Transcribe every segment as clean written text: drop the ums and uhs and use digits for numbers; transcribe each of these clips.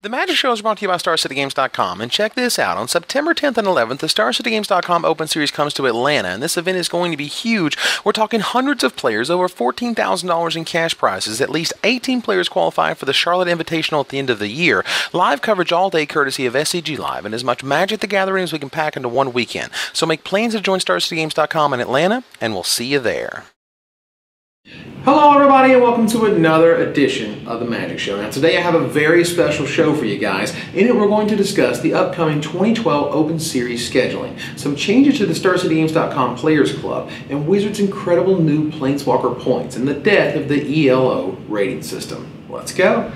The Magic Show is brought to you by StarCityGames.com, and check this out. On September 10th and 11th, the StarCityGames.com Open Series comes to Atlanta, and this event is going to be huge. We're talking hundreds of players, over $14,000 in cash prizes. At least 18 players qualify for the Charlotte Invitational at the end of the year. Live coverage all day courtesy of SCG Live, and as much Magic the Gathering as we can pack into one weekend. So make plans to join StarCityGames.com in Atlanta, and we'll see you there. Hello everybody and welcome to another edition of the Magic Show. Now today I have a very special show for you guys. In it we're going to discuss the upcoming 2012 Open Series scheduling, some changes to the StarCityGames.com Players Club, and Wizards' incredible new Planeswalker points, and the death of the ELO rating system. Let's go!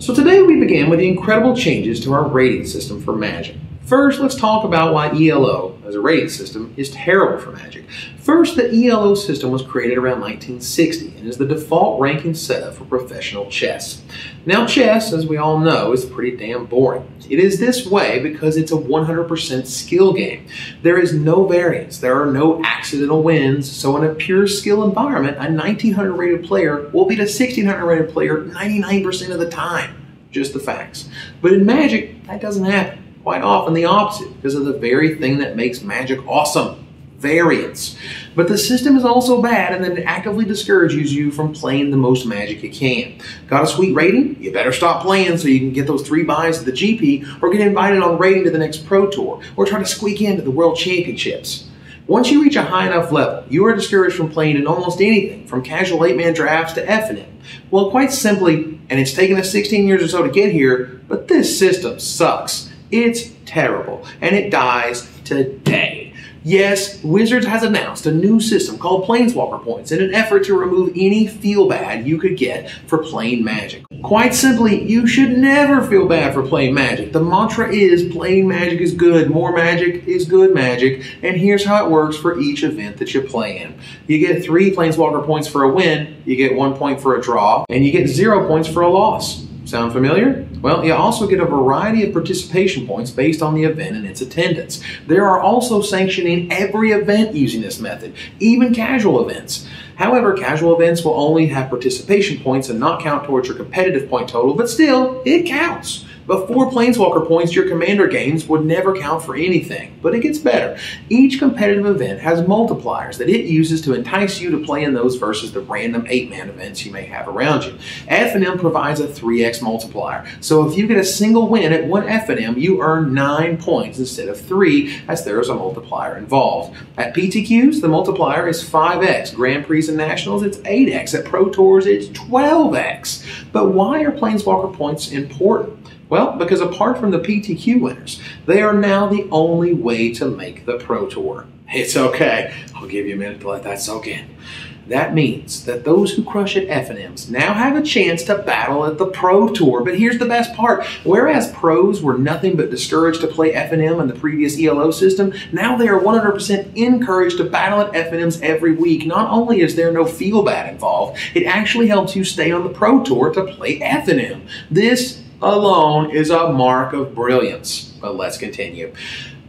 So today we begin with the incredible changes to our rating system for Magic. First, let's talk about why ELO as a rating system is terrible for Magic. First, the ELO system was created around 1960 and is the default ranking setup for professional chess. Now chess, as we all know, is pretty damn boring. It is this way because it's a 100% skill game. There is no variance, there are no accidental wins, so in a pure skill environment, a 1900 rated player will beat a 1600 rated player 99% of the time. Just the facts. But in Magic, that doesn't happen. Quite often the opposite, because of the very thing that makes Magic awesome. Variance. But the system is also bad and then it actively discourages you from playing the most Magic you can. Got a sweet rating? You better stop playing so you can get those 3 buys to the GP or get invited on rating to the next Pro Tour or try to squeak into the World Championships. Once you reach a high enough level, you are discouraged from playing in almost anything, from casual 8-man drafts to FNM. Well, quite simply, and it's taken us 16 years or so to get here, but this system sucks. It's terrible, and it dies today. Yes, Wizards has announced a new system called Planeswalker Points in an effort to remove any feel-bad you could get for playing Magic. Quite simply, you should never feel bad for playing Magic. The mantra is playing Magic is good, more Magic is good Magic, and here's how it works for each event that you play in. You get 3 Planeswalker Points for a win, you get 1 point for a draw, and you get 0 points for a loss. Sound familiar? Well, you also get a variety of participation points based on the event and its attendance. There are also sanctioning every event using this method, even casual events. However, casual events will only have participation points and not count towards your competitive point total, but still, it counts. Before Planeswalker Points, your Commander games would never count for anything, but it gets better. Each competitive event has multipliers that it uses to entice you to play in those versus the random 8-man events you may have around you. FNM provides a 3x multiplier, so if you get a single win at one FNM, you earn 9 points instead of 3, as there is a multiplier involved. At PTQs, the multiplier is 5x. Grand Prix and Nationals, it's 8x. At Pro Tours, it's 12x. But why are Planeswalker Points important? Well, because apart from the PTQ winners, they are now the only way to make the Pro Tour. It's okay. I'll give you a minute to let that soak in. That means that those who crush at FNMs now have a chance to battle at the Pro Tour. But here's the best part. Whereas pros were nothing but discouraged to play FNM in the previous ELO system, now they are 100% encouraged to battle at FNMs every week. Not only is there no feel-bad involved, it actually helps you stay on the Pro Tour to play FNM. This alone is a mark of brilliance. But let's continue.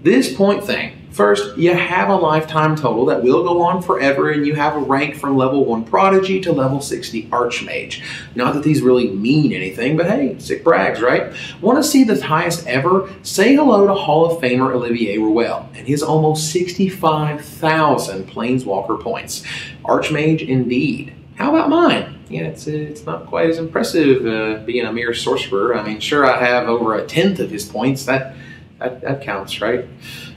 This point thing. First, you have a lifetime total that will go on forever, and you have a rank from level 1 Prodigy to level 60 Archmage. Not that these really mean anything, but hey, sick brags, right? Want to see the highest ever? Say hello to Hall of Famer Olivier Ruel and his almost 65,000 Planeswalker points. Archmage indeed. How about mine? Yeah, it's not quite as impressive being a mere sorcerer. I mean, sure, I have over 1/10 of his points. That counts, right?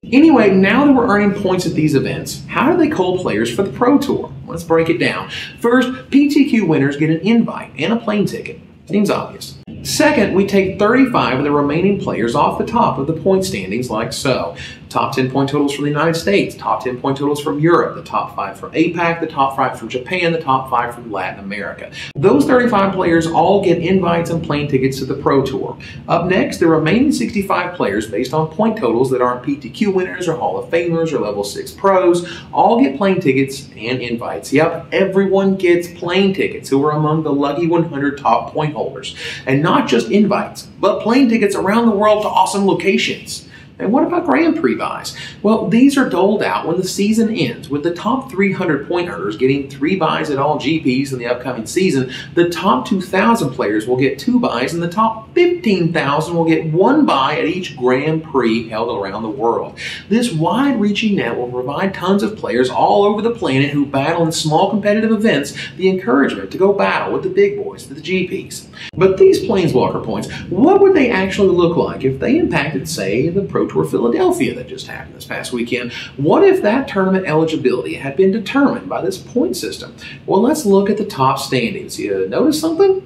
Anyway, now that we're earning points at these events, how do they cull players for the Pro Tour? Let's break it down. First, PTQ winners get an invite and a plane ticket. Seems obvious. Second, we take 35 of the remaining players off the top of the point standings like so. Top 10 point totals from the United States, top 10 point totals from Europe, the top 5 from APAC, the top 5 from Japan, the top 5 from Latin America. Those 35 players all get invites and plane tickets to the Pro Tour. Up next, the remaining 65 players, based on point totals that aren't PTQ winners or Hall of Famers or Level 6 pros, all get plane tickets and invites. Yep, everyone gets plane tickets who are among the lucky 100 top point holders. And not just invites, but plane tickets around the world to awesome locations. And what about Grand Prix buys? Well, these are doled out when the season ends, with the top 300 point earners getting 3 buys at all GPs in the upcoming season. The top 2,000 players will get 2 buys, and the top 15,000 will get 1 buy at each Grand Prix held around the world. This wide-reaching net will provide tons of players all over the planet who battle in small competitive events the encouragement to go battle with the big boys, the GPs. But these Planeswalker points, what would they actually look like if they impacted, say, the Pro Tour Philadelphia that just happened this past weekend? What if that tournament eligibility had been determined by this point system? Well, let's look at the top standings. You notice something?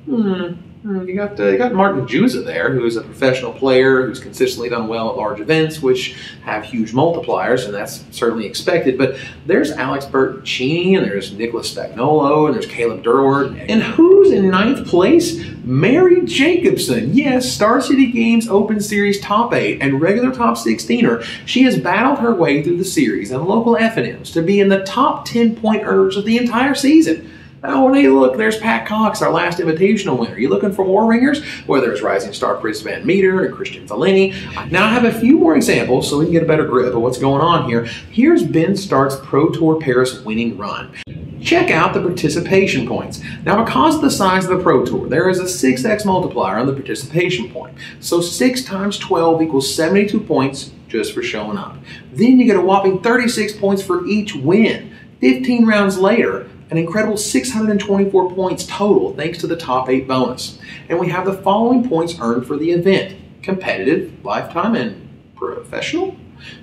You got Martin Juza there, who is a professional player who's consistently done well at large events, which have huge multipliers, and that's certainly expected. But there's Alex Bertoncini, and there's Nicholas Spagnolo, and there's Caleb Durward. And who's in 9th place? Mary Jacobson. Yes, Star City Games Open Series top 8 and regular top 16er. She has battled her way through the series and local FNMs to be in the top 10 point earners of the entire season. Oh, and hey, look, there's Pat Cox, our last Invitational winner. You looking for more ringers? Well, there's Rising Star Chris Van Meter and Christian Fellini. Now, I have a few more examples so we can get a better grip of what's going on here. Here's Ben Stark's Pro Tour Paris winning run. Check out the participation points. Now, because of the size of the Pro Tour, there is a 6x multiplier on the participation point. So 6 times 12 equals 72 points just for showing up. Then you get a whopping 36 points for each win. 15 rounds later, an incredible 624 points total thanks to the top 8 bonus. And we have the following points earned for the event: competitive, lifetime, and professional.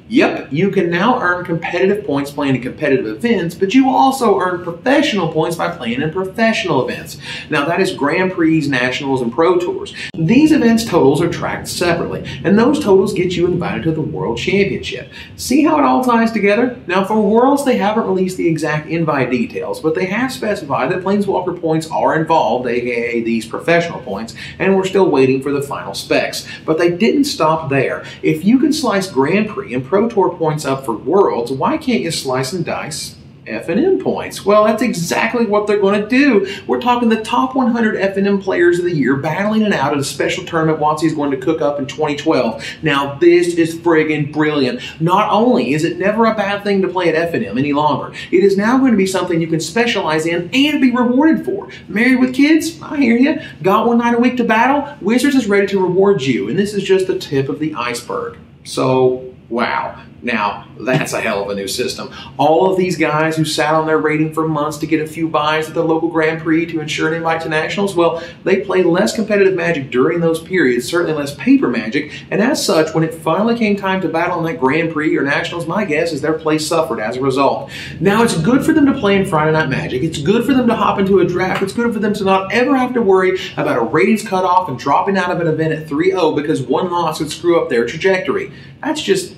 Yep, you can now earn competitive points playing in competitive events, but you will also earn professional points by playing in professional events. Now that is Grand Prix, Nationals, and Pro Tours. These events' totals are tracked separately, and those totals get you invited to the World Championship. See how it all ties together? Now for Worlds, they haven't released the exact invite details, but they have specified that Planeswalker points are involved, aka these professional points, and we're still waiting for the final specs. But they didn't stop there. If you can slice Grand Prix and Pro Tour points up for Worlds, why can't you slice and dice FNM points? Well, that's exactly what they're going to do. We're talking the top 100 FNM players of the year battling it out at a special tournament WotC is going to cook up in 2012. Now, this is friggin' brilliant. Not only is it never a bad thing to play at FNM any longer, it is now going to be something you can specialize in and be rewarded for. Married with kids? I hear you. Got one night a week to battle? Wizards is ready to reward you, and this is just the tip of the iceberg. So, wow. Now, that's a hell of a new system. All of these guys who sat on their rating for months to get a few buys at the local Grand Prix to ensure an invite to Nationals, well, they played less competitive Magic during those periods, certainly less paper Magic, and as such, when it finally came time to battle in that Grand Prix or Nationals, my guess is their play suffered as a result. Now, it's good for them to play in Friday Night Magic. It's good for them to hop into a draft. It's good for them to not ever have to worry about a ratings cutoff and dropping out of an event at 3-0 because one loss would screw up their trajectory. That's just...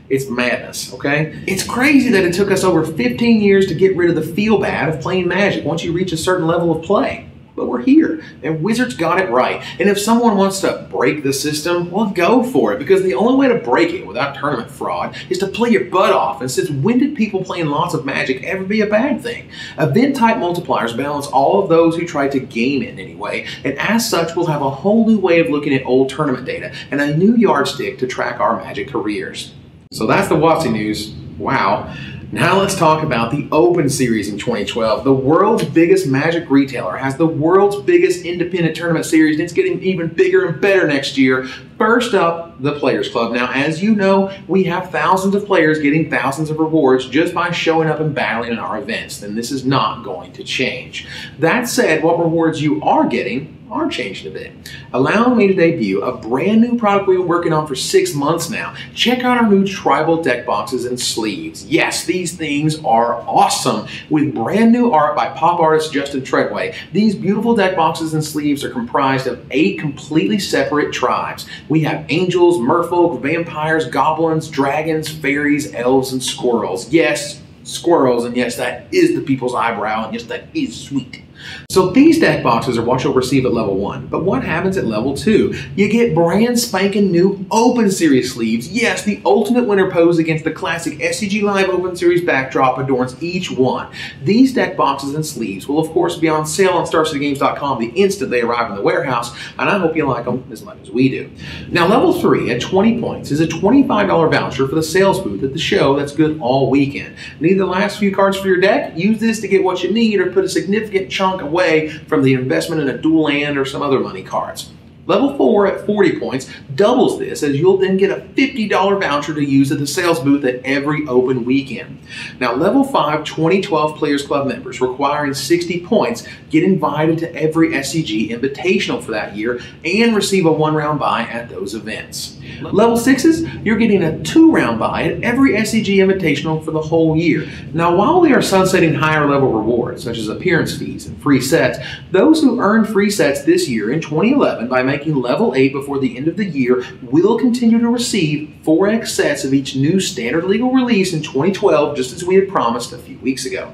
it's madness, okay? It's crazy that it took us over 15 years to get rid of the feel bad of playing Magic once you reach a certain level of play. But we're here, and Wizards got it right. And if someone wants to break the system, well, go for it, because the only way to break it without tournament fraud is to play your butt off. And since when did people playing lots of Magic ever be a bad thing? Event-type multipliers balance all of those who try to game it in any way, and as such, we'll have a whole new way of looking at old tournament data and a new yardstick to track our Magic careers. So that's the WotC news. Wow. Now let's talk about the Open Series in 2012. The world's biggest Magic retailer has the world's biggest independent tournament series, and it's getting even bigger and better next year. First up, the Players Club. Now, as you know, we have thousands of players getting thousands of rewards just by showing up and battling in our events, and this is not going to change. That said, what rewards you are getting are changing a bit. Allow me to debut a brand new product we've been working on for 6 months now. Check out our new tribal deck boxes and sleeves. Yes, these things are awesome. With brand new art by pop artist Justin Treadway, these beautiful deck boxes and sleeves are comprised of 8 completely separate tribes. We have angels, merfolk, vampires, goblins, dragons, fairies, elves, and squirrels. Yes, squirrels, and yes, that is the people's eyebrow, and yes, that is sweet. So these deck boxes are what you'll receive at level 1, but what happens at level 2? You get brand spanking new Open Series sleeves. Yes, the ultimate winner pose against the classic SCG Live Open Series backdrop adorns each one. These deck boxes and sleeves will of course be on sale on StarCityGames.com the instant they arrive in the warehouse, and I hope you like them as much as we do. Now level 3 at 20 points is a $25 voucher for the sales booth at the show that's good all weekend. Need the last few cards for your deck? Use this to get what you need or put a significant chunk away from the investment in a dual land or some other money cards. Level 4 at 40 points doubles this, as you'll then get a $50 voucher to use at the sales booth at every open weekend. Now level 5 2012 Players Club members requiring 60 points get invited to every SCG Invitational for that year and receive a 1-round buy at those events. Level 6s, you're getting a 2-round buy at every SCG Invitational for the whole year. Now while they are sunsetting higher level rewards such as appearance fees and free sets, those who earned free sets this year in 2011 by making level 8 before the end of the year will continue to receive 4x sets of each new standard legal release in 2012, just as we had promised a few weeks ago.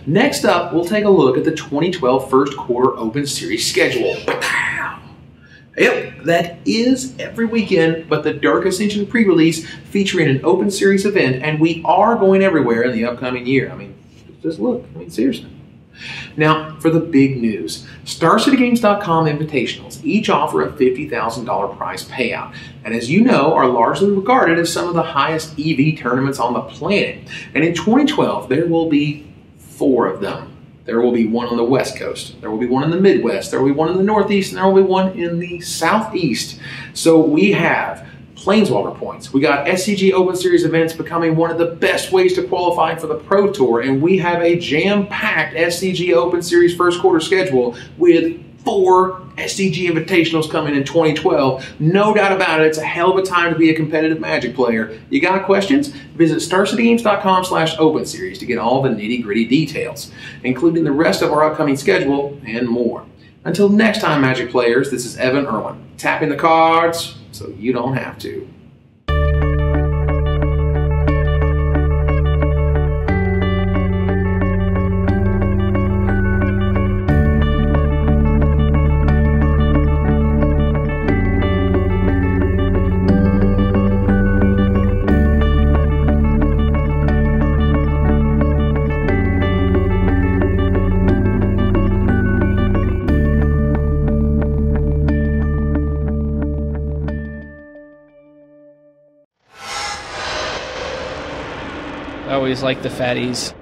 Next up, we'll take a look at the 2012 First Quarter Open Series schedule. Yep, that is every weekend, but the Dark Ascension pre-release featuring an Open Series event, and we are going everywhere in the upcoming year. I mean, just look, seriously. Now, for the big news, StarCityGames.com Invitationals each offer a $50,000 prize payout, and as you know, are largely regarded as some of the highest EV tournaments on the planet. And in 2012, there will be 4 of them. There will be one on the West Coast, there will be one in the Midwest, there will be one in the Northeast, and there will be one in the Southeast. So we have Planeswalker points. We got SCG Open Series events becoming one of the best ways to qualify for the Pro Tour, and we have a jam-packed SCG Open Series first quarter schedule with 4 SCG Invitationals coming in 2012. No doubt about it, it's a hell of a time to be a competitive Magic player. You got questions? Visit StarCityGames.com/Open Series to get all the nitty-gritty details, including the rest of our upcoming schedule and more. Until next time, Magic players, this is Evan Irwin, tapping the cards so you don't have to. I always like the fatties.